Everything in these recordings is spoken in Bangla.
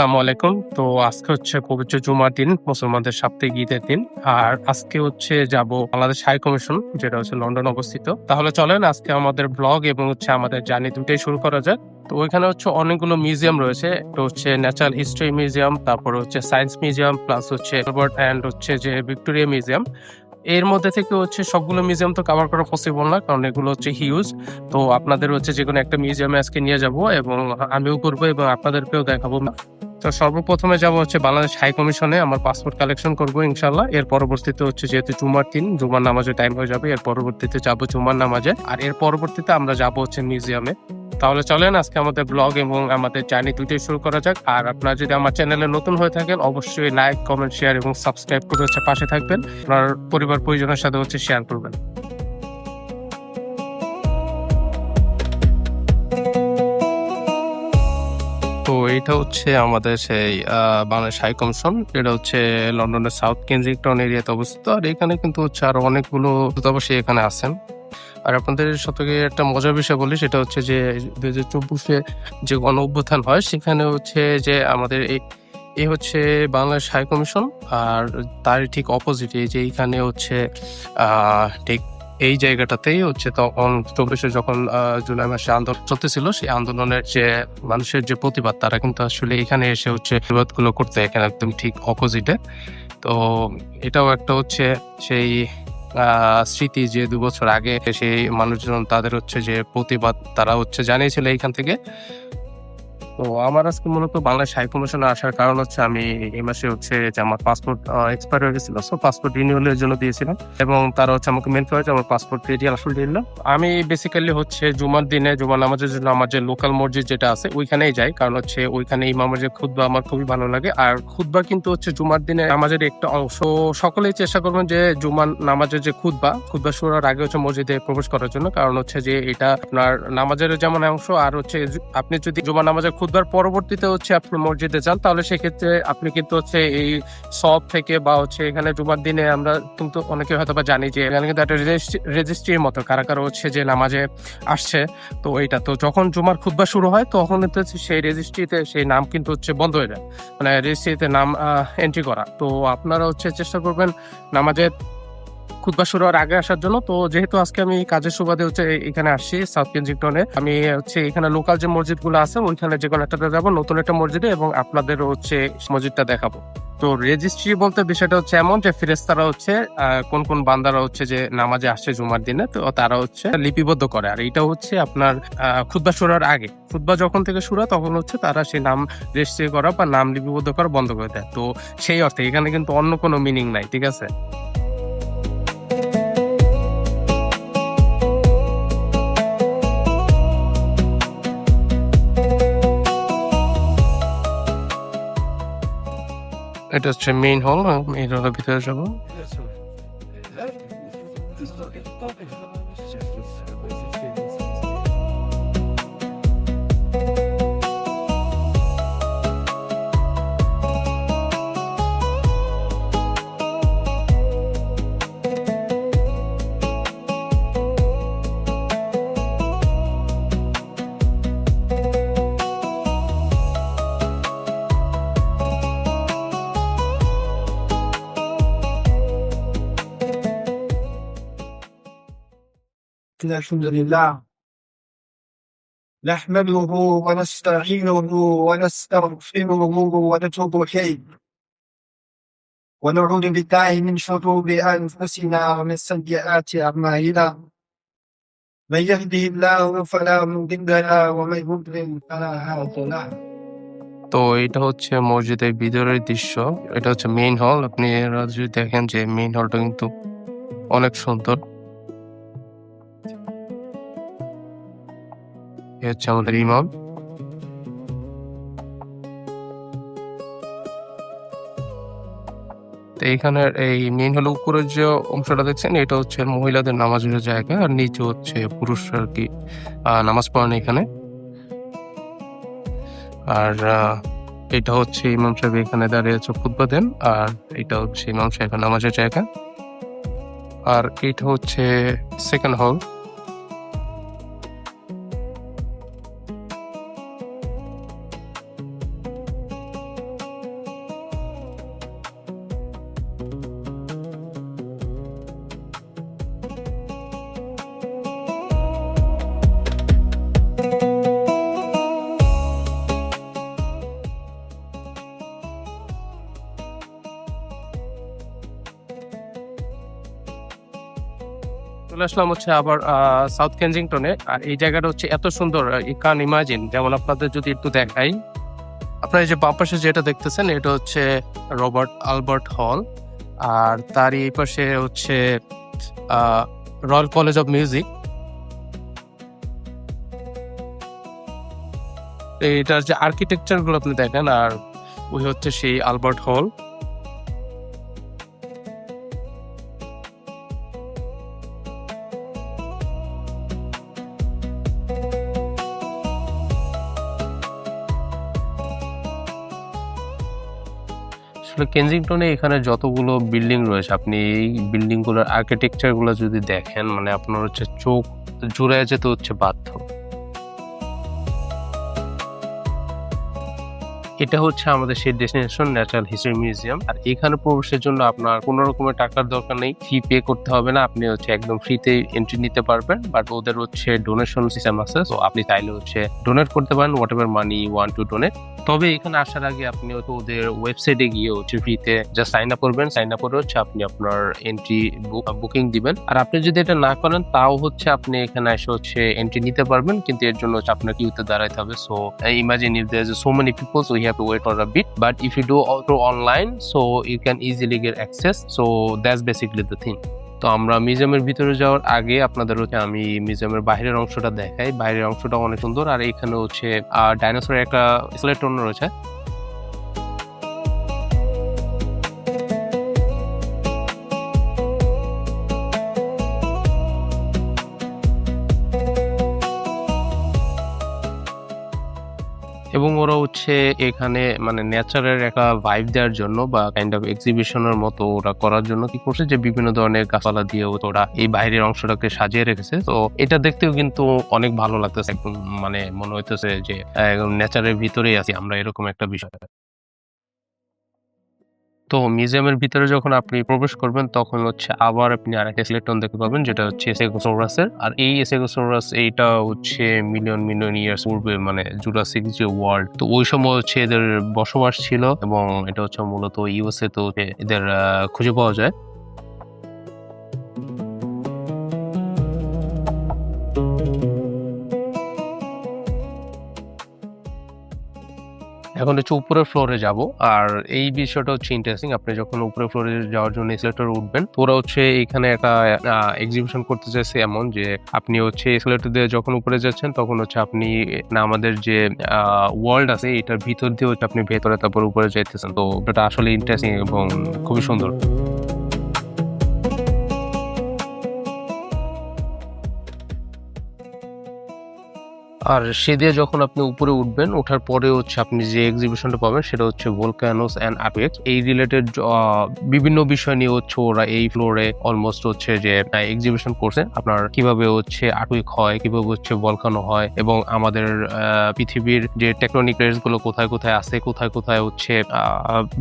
আসসালামু আলাইকুম। তো আজকে হচ্ছে পবিত্র জুমার দিন, মুসলমানদের সাপ্তাহিক ঈদের দিন। আর আজকে হচ্ছে যাব বাংলাদেশ হাই কমিশন, যেটা হচ্ছে লন্ডনে অবস্থিত। তাহলে চলেন আজকে আমাদের ব্লগ এবং হচ্ছে আমাদের জার্নি দুটোই শুরু করা যাক। তো ওইখানে হচ্ছে অনেকগুলো মিউজিয়াম রয়েছে। একটা হচ্ছে ন্যাচারাল হিস্ট্রি মিউজিয়াম, তারপরে হচ্ছে সায়েন্স মিউজিয়াম, প্লাস হচ্ছে রবার্ট অ্যান্ড হচ্ছে যে ভিক্টোরিয়া মিউজিয়াম। এর মধ্যে থেকে হচ্ছে সবগুলো মিউজিয়াম তো কভার করা পসিবল না, কারণ এগুলো হচ্ছে হিউজ। তো আপনাদের হচ্ছে যেকোনো একটা মিউজিয়ামে আজকে নিয়ে যাব এবং আমিও করবো এবং আপনাদেরকেও দেখাবো। তো সর্বপ্রথমে যাব হচ্ছে বাংলাদেশ হাই কমিশনে, আমার পাসপোর্ট কালেকশন করবো ইনশাল্লাহ। এর পরবর্তীতে হচ্ছে যেহেতু জুমার দিন, জুমার নামাজের টাইম হয়ে যাবে, এর পরবর্তীতে যাবো জুমার নামাজে, আর এর পরবর্তীতে আমরা যাব হচ্ছে মিউজিয়ামে। তাহলে চলেন আজকে আমাদের ব্লগ এবং আমাদের জার্নি দুটোই শুরু করা যাক। আর আপনারা যদি আমার চ্যানেলে নতুন হয়ে থাকেন, অবশ্যই লাইক, কমেন্ট, শেয়ার এবং সাবস্ক্রাইব করে হচ্ছে পাশে থাকবেন। আপনার পরিবার পরিজনের সাথে হচ্ছে শেয়ার করবেন। তো এটা হচ্ছে আমাদের সেই বাংলাদেশ হাই কমিশন। এটা হচ্ছে লন্ডনের সাউথ কেনজিংটন এরিয়াতে অবস্থিত। আর এখানে কিন্তু হচ্ছে আরো অনেকগুলো দূতাবাসী এখানে আছেন। আর আপনাদের শতকে একটা মজার বিষয় বলি, সেটা হচ্ছে যে 2024-এ যে গণ অভ্যুত্থান হয়, সেখানে হচ্ছে যে আমাদের এই হচ্ছে বাংলাদেশ হাই কমিশন। আর তার ঠিক অপোজিটে যে এইখানে হচ্ছে ঠিক এই জায়গাটাতেই হচ্ছে তখন 24-এ যখন জুলাই মাসে আন্দোলন চলতেছিল, সেই আন্দোলনের যে মানুষের যে প্রতিবাদ, তারা কিন্তু আসলে এখানে এসে হচ্ছে প্রতিবাদগুলো করতে, এখানে একদম ঠিক অপোজিটে। তো এটাও একটা হচ্ছে সেই স্মৃতি, যে 2 বছর আগে সেই মানুষজন তাদের হচ্ছে যে প্রতিবাদ তারা হচ্ছে জানিয়েছিল এইখান থেকে। তো আমার আজকে মূলত বাংলাদেশ হাই কমিশনে আসার কারণ হচ্ছে আমি এই মাসে হচ্ছে যে আমার পাসপোর্ট এক্সপায়ার হয়ে গেছিল, সো পাসপোর্ট রিনিউয়ালের জন্য দিয়েছিলাম এবং তারা হচ্ছে আমাকে মেল করেছে আমার পাসপোর্ট রেডি আলহামদুলিল্লাহ। আমি বেসিক্যালি হচ্ছে জুমার দিনে জুমার নামাজের জন্য আমার যে লোকাল মসজিদ যেটা আছে ওইখানেই যাই, কারণ হচ্ছে ওইখানে ইমামের যে খুতবা আমার খুবই ভালো লাগে। আর খুতবা কিন্তু হচ্ছে জুমার দিনে নামাজের একটা অংশ। সকলেই চেষ্টা করবেন যে জুমার নামাজের যে খুতবা শুরুর আগে হচ্ছে মসজিদে প্রবেশ করার জন্য, কারণ হচ্ছে যে এটা আপনার নামাজের যেমন অংশ। আর হচ্ছে আপনি যদি জুমার নামাজের খুতবার পরবর্তীতে হচ্ছে আপনি মসজিদে যান, তাহলে সেক্ষেত্রে আপনি কিন্তু হচ্ছে এই সব থেকে বা হচ্ছে এখানে জুমার দিনে আমরা কিন্তু অনেকে হয়তো বা জানি যে এখানে কিন্তু একটা রেজিস্ট্রির মতো কারা কারা হচ্ছে যে নামাজে আসছে। তো এইটা তো যখন জুমার খুতবা শুরু হয় তখন হচ্ছে সেই রেজিস্ট্রিতে সেই নাম কিন্তু হচ্ছে বন্ধ হয়ে যায়, মানে রেজিস্ট্রিতে নাম এন্ট্রি করা। তো আপনারা হচ্ছে চেষ্টা করবেন নামাজের খুতবা শুরু হওয়ার আগে আসার জন্য। তো যেহেতু আজকে আমি কাজের সুবাদে হচ্ছে এখানে আসছি সাউথ কেনজিংটনে, আমি হচ্ছে এখানে লোকাল যে মসজিদ গুলো আছে ওইখানে যে কোনো একটাতে যাবো, নতুন একটা মসজিদে, এবং আপনাদের হচ্ছে মসজিদটা দেখাবো। তো রেজিস্ট্রি বলতে বিষয়টা হচ্ছে এমন যে ফেরেশতারা হচ্ছে কোন কোন বান্দারা হচ্ছে যে নামাজে আসছে জুমার দিনে, তো তারা হচ্ছে লিপিবদ্ধ করে। আর এটা হচ্ছে আপনার খুতবা শুরু হওয়ার আগে, খুতবা যখন থেকে শুরু হয় তখন হচ্ছে তারা সেই নাম রেজিস্ট্রি করা বা নাম লিপিবদ্ধ করা বন্ধ করে দেয়। তো সেই অর্থে এখানে কিন্তু অন্য কোনো মিনিং নাই, ঠিক আছে। এটা হচ্ছে মেইন হল, মেইন হলের ভিতরে যাবো। الحمد لله نحمده ونستعينه ونستغفره ونتوب إليه ونعوذ بالله من شرور أنفسنا ومن سيئات أعمالنا من يهده الله فلا مضل له ومن يضلل فلا هادي له। তো এটা হচ্ছে মসজিদের ভিতরের দৃশ্য, এটা হচ্ছে মেইন হল। আপনি যদি দেখেন যে মেইন হলটা কিন্তু অনেক সুন্দর। এ হচ্ছে আমাদের ইমাম। তো এখানে এই মেইন হল উপরের যে অংশটা দেখছেন, এটা হচ্ছে মহিলাদের নামাজের জায়গা, আর নিচে হচ্ছে পুরুষরা আর কি নামাজ পড়েন এখানে। আর এটা হচ্ছে ইমাম সাহেব এখানে দাঁড়িয়ে খুতবা দেন, আর এটা হচ্ছে ইমাম সাহেব নামাজের জায়গা। আর এটা হচ্ছে সেকেন্ড হল। চলে আসলাম হচ্ছে আবার সাউথ কেনজিংটনে। আর এই জায়গাটা হচ্ছে এত সুন্দর, ইউ ক্যান ইমাজিন। যেমন আপনাদের যদি একটু দেখাই, আপনারা এই যে বাম পাশে যেটা দেখতেছেন এটা হচ্ছে রবার্ট আলবার্ট হল, আর তারই এই পাশে হচ্ছে রয়্যাল কলেজ অফ মিউজিক। এটার যে আর্কিটেকচার গুলো আপনি দেখেন, আর ওই হচ্ছে সেই আলবার্ট হল। আসলে কেনজিংটনে এখানে যতগুলো বিল্ডিং রয়েছে, আপনি এই বিল্ডিং গুলোর আর্কিটেকচার গুলো যদি দেখেন, মানে আপনার হচ্ছে চোখ জুড়ে যেতে হচ্ছে বাধ্য। এটা হচ্ছে আমাদের সেই ডেস্টিনেশন ন্যাচারাল হিস্ট্রি মিউজিয়াম। আর এখানে প্রবেশের জন্য আপনার কোনো রকমের টাকার দরকার নেই, ফি পে করতে হবে না, আপনি হচ্ছে একদম ফ্রিতে এন্ট্রি নিতে পারবেন। বাট ওদের হচ্ছে ডোনেশন সিস্টেম আছে, তো আপনি চাইলে হচ্ছে ডোনেট করতে পারেন whatever money you want to donate. তবে এখানে আসার আগে আপনি হচ্ছে ওদের ওয়েবসাইটে গিয়ে হচ্ছে ফ্রিতে জাস্ট সাইন আপ করবেন। সাইন আপ করে হচ্ছে আপনি আপনার এন্ট্রি বুকিং দিবেন। আর আপনি যদি এটা না করেন তাও হচ্ছে আপনি এখানে এসে হচ্ছে এন্ট্রি নিতে পারবেন, কিন্তু এর জন্য হচ্ছে আপনাকে কিউতে দাঁড়াইতে হবে। So imagine if there is so many people, so you have to wait for a bit, but if you do through online so you can easily get access. So that's basically the thing. তো আমরা মিউজিয়ামের ভিতরে যাওয়ার আগে আপনাদের হচ্ছে আমি মিউজিয়ামের বাইরের অংশটা দেখাই। বাইরের অংশটা অনেক সুন্দর, আর এখানে হচ্ছে ডাইনোসরের একটা স্কেলেটন রয়েছে। এবং ওরা হচ্ছে এখানে মানে নেচারের একটা ভাইব দেওয়ার জন্য বা কাইন্ড অফ এক্সিবিশনের মতো ওরা করার জন্য কি করছে যে বিভিন্ন ধরনের গাছপালা দিয়ে ওরা এই বাইরের অংশটাকে সাজিয়ে রেখেছে। তো এটা দেখতেও কিন্তু অনেক ভালো লাগতেছে, একদম মানে মনে হইতেছে যে নেচারের ভিতরেই আছি আমরা, এরকম একটা বিষয়। তো মিউজিয়ামের ভিতরে যখন আপনি প্রবেশ করবেন তখন হচ্ছে আবার আপনি আরেকটা স্কেলেটন দেখতে পাবেন, যেটা হচ্ছে স্টেগোসৌরাসের। আর এই স্টেগোসৌরাস এইটা হচ্ছে মিলিয়ন মিলিয়ন ইয়ার্স পূর্বে, মানে জুরাসিক যে ওয়ার্ল্ড, তো ওই সময় হচ্ছে এদের বসবাস ছিল, এবং এটা হচ্ছে মূলত ইউএসএ তো এদের খুঁজে পাওয়া যায়। এখন হচ্ছে উপরের ফ্লোরে যাব। আর এই বিষয়টা হচ্ছে ইন্টারেস্টিং, আপনি যখন উপরের ফ্লোরে যাওয়ার জন্য এসকেলেটরে উঠবেন, তো ওরা হচ্ছে এখানে একটা এক্সিবিশন করতে চাইছে এমন যে আপনি হচ্ছে এসকেলেটর দিয়ে যখন উপরে যাচ্ছেন তখন হচ্ছে আপনি আমাদের যে ওয়ার্ল্ড আছে এটার ভিতর দিয়ে হচ্ছে আপনি ভেতরে তারপর উপরে যাইতেছেন। তো এটা আসলে ইন্টারেস্টিং এবং খুবই সুন্দর। আর সে দিয়ে যখন আপনি উপরে উঠবেন, ওঠার পরে হচ্ছে আপনি যে এক্সিবিশনটা পাবেন সেটা হচ্ছে ভলকানোস অ্যান্ড আর্কওয়েকস। এই রিলেটেড বিভিন্ন বিষয় নিয়ে হচ্ছে ওরা এই ফ্লোরে অলমোস্ট হচ্ছে যে এক্সিবিশন করছে। আপনার কিভাবে হচ্ছে আর্কওয়েক হয়, কিভাবে হচ্ছে ভলকানো হয়, এবং আমাদের পৃথিবীর যে টেকটনিক প্লেটস গুলো কোথায় কোথায় আছে, কোথায় কোথায় হচ্ছে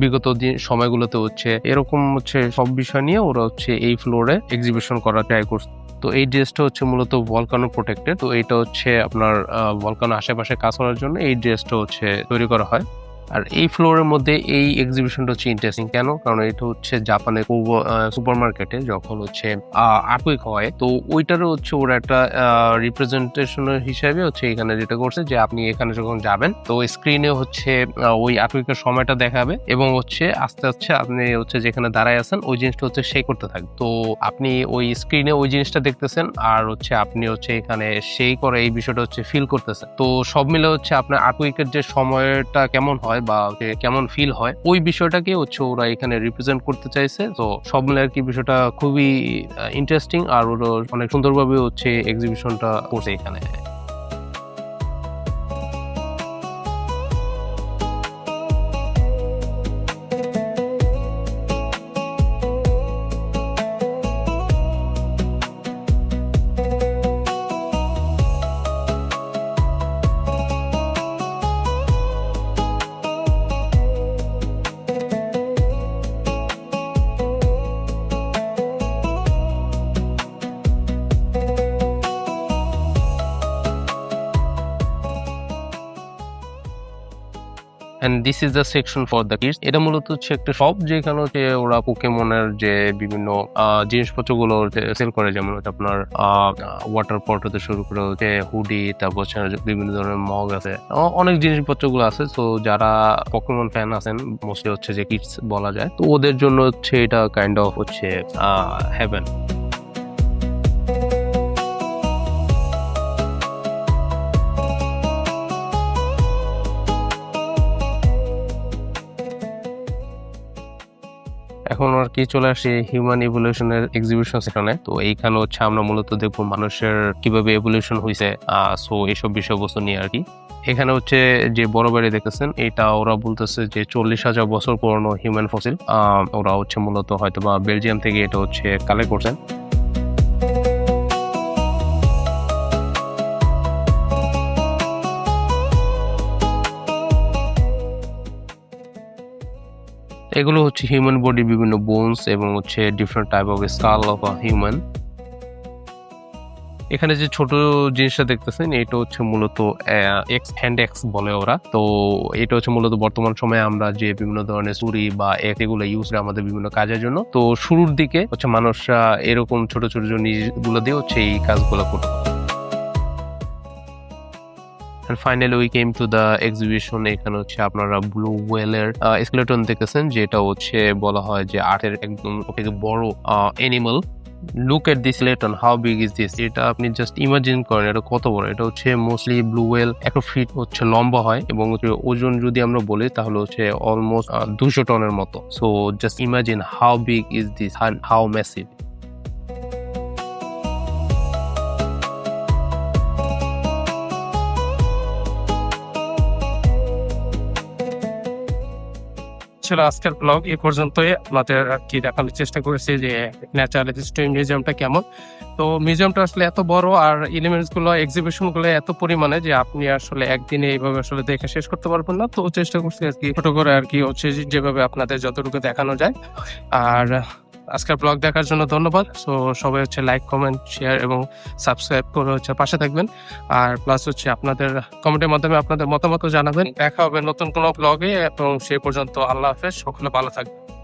বিগত সময়গুলোতে হচ্ছে এরকম হচ্ছে সব বিষয় নিয়ে ওরা হচ্ছে এই ফ্লোরে এক্সিবিশন করার ট্রাই করছে। তো এই ড্রেসটা হচ্ছে মূলত ভলকানো প্রোটেক্টেড। তো এটা হচ্ছে আপনার ভলকানো আশেপাশে কাজ করার জন্য এই ড্রেসটা হচ্ছে তৈরি করা হয়। আর এই ফ্লোরের মধ্যে এই এক্সিবিশনটা হচ্ছে ইন্টারেস্টিং কেন, কারণ এটা হচ্ছে জাপানের সুপার মার্কেটে যখন হচ্ছে আর্কওয়েক হয়, তো ওইটারও হচ্ছে ওরা একটা রিপ্রেজেন্টেশনের হিসাবে হচ্ছে এখানে যেটা করছে যে আপনি এখানে যখন যাবেন তো স্ক্রিনে হচ্ছে ওই আর্কওয়েকের সময়টা দেখাবে, এবং হচ্ছে আস্তে আস্তে আপনি হচ্ছে যেখানে দাঁড়ায় আছেন ওই জিনিসটা হচ্ছে সেই করতে থাকবে। তো আপনি ওই স্ক্রিনে ওই জিনিসটা দেখতেছেন, আর হচ্ছে আপনি হচ্ছে এখানে সেই করে এই বিষয়টা হচ্ছে ফিল করতেছেন। তো সব মিলে হচ্ছে আপনার আর্কওয়েকের যে সময়টা কেমন হয় বা কেমন ফিল হয় ওই বিষয়টাকে হচ্ছে ওরা এখানে রিপ্রেজেন্ট করতে চাইছে। তো সব মিলে আর কি বিষয়টা খুবই ইন্টারেস্টিং, আর ওরা অনেক সুন্দরভাবে হচ্ছে এক্সিবিশনটা করছে এখানে। And this is the section for the kids. এটা মূলত হচ্ছে একটা শপ যেখানে হচ্ছে ওরা পোকেমনের যে বিভিন্ন জিনিসপত্রগুলো সেল করে, যেমন হচ্ছে আপনার ওয়াটার পট হতে শুরু করে হচ্ছে হুডি, তারপর হচ্ছে বিভিন্ন ধরনের মগ আছে, অনেক জিনিসপত্রগুলো আছে। তো যারা পোকেমন ফ্যান আছেন, মোস্টলি হচ্ছে যে কিডস বলা যায়, তো ওদের জন্য হচ্ছে এটা কাইন্ড অফ হচ্ছে হেভেন। এখন আর কি চলে আসি হিউম্যান ইভলিউশনের এক্সিবিশন সেখানে। তো এইখানে হচ্ছে আমরা মূলত দেখবো মানুষের কিভাবে এভলিউশন হয়েছে, সো এইসব বিষয়বস্তু নিয়ে আর কি। এখানে হচ্ছে যে বড় বাড়ি দেখতেছেন, এটা ওরা বলতেছে যে 40,000 বছর পুরনো হিউম্যান ফসিল। ওরা হচ্ছে মূলত হয়তো বা বেলজিয়াম থেকে এটা হচ্ছে কালেক্ট করছেন। এগুলো হচ্ছে হিউম্যান বডি, বিভিন্ন বোনস এবং হচ্ছে different type of skull of a human. এখানে যে ছোট জিনিসটা দেখতেছেন, এটা হচ্ছে মূলত হ্যান্ড এক্স বলে ওরা। তো এটা হচ্ছে মূলত বর্তমান সময়ে আমরা যে বিভিন্ন ধরনের ছুরি বা এগুলো ইউজ করি আমাদের বিভিন্ন কাজের জন্য। তো শুরুর দিকে হচ্ছে মানুষরা এরকম ছোট ছোট জিনিসগুলো দিয়ে হচ্ছে এই কাজগুলো করতো। And finally we came to the exhibition. এখানে হচ্ছে আপনারা ব্লু ওয়েলের স্কেলেটন দেখতেছেন, যেটা হচ্ছে বলা হয় যে আর্টের একদম বড় animal. Look at this skeleton, how big is this. এটা আপনি জাস্ট ইমাজিন করেন এটা কত বড়। এটা হচ্ছে মোস্টলি ব্লু ওয়েল 1 ফিট হচ্ছে লম্বা হয়, এবং ওজন যদি আমরা বলি তাহলে হচ্ছে অলমোস্ট 200 টনের মতো। So just imagine how big is this, how massive. ছিল আজকের ব্লগ। এই পর্যন্তই আপনাদের আর কি দেখানোর চেষ্টা করেছি যে ন্যাচারাল হিস্ট্রি মিউজিয়ামটা কেমন। তো মিউজিয়ামটা আসলে এত বড়, আর এলিমেন্টস গুলো, এক্সিবিশন গুলো এত পরিমাণে যে আপনি আসলে একদিনে এইভাবে আসলে দেখে শেষ করতে পারবেন না। তো চেষ্টা করছি আর কি ছোট করে আর কি হচ্ছে যেভাবে আপনাদের যতটুকু দেখানো যায়। আর আজকের ব্লগ দেখার জন্য ধন্যবাদ। সো সবাই হচ্ছে লাইক, কমেন্ট, শেয়ার এবং সাবস্ক্রাইব করে হচ্ছে পাশে থাকবেন। আর প্লাস হচ্ছে আপনাদের কমেন্টের মাধ্যমে আপনাদের মতামত জানাবেন। দেখা হবে নতুন কোনো ব্লগে, এবং সেই পর্যন্ত আল্লাহ হাফেজ, সকলে ভালো থাকবেন।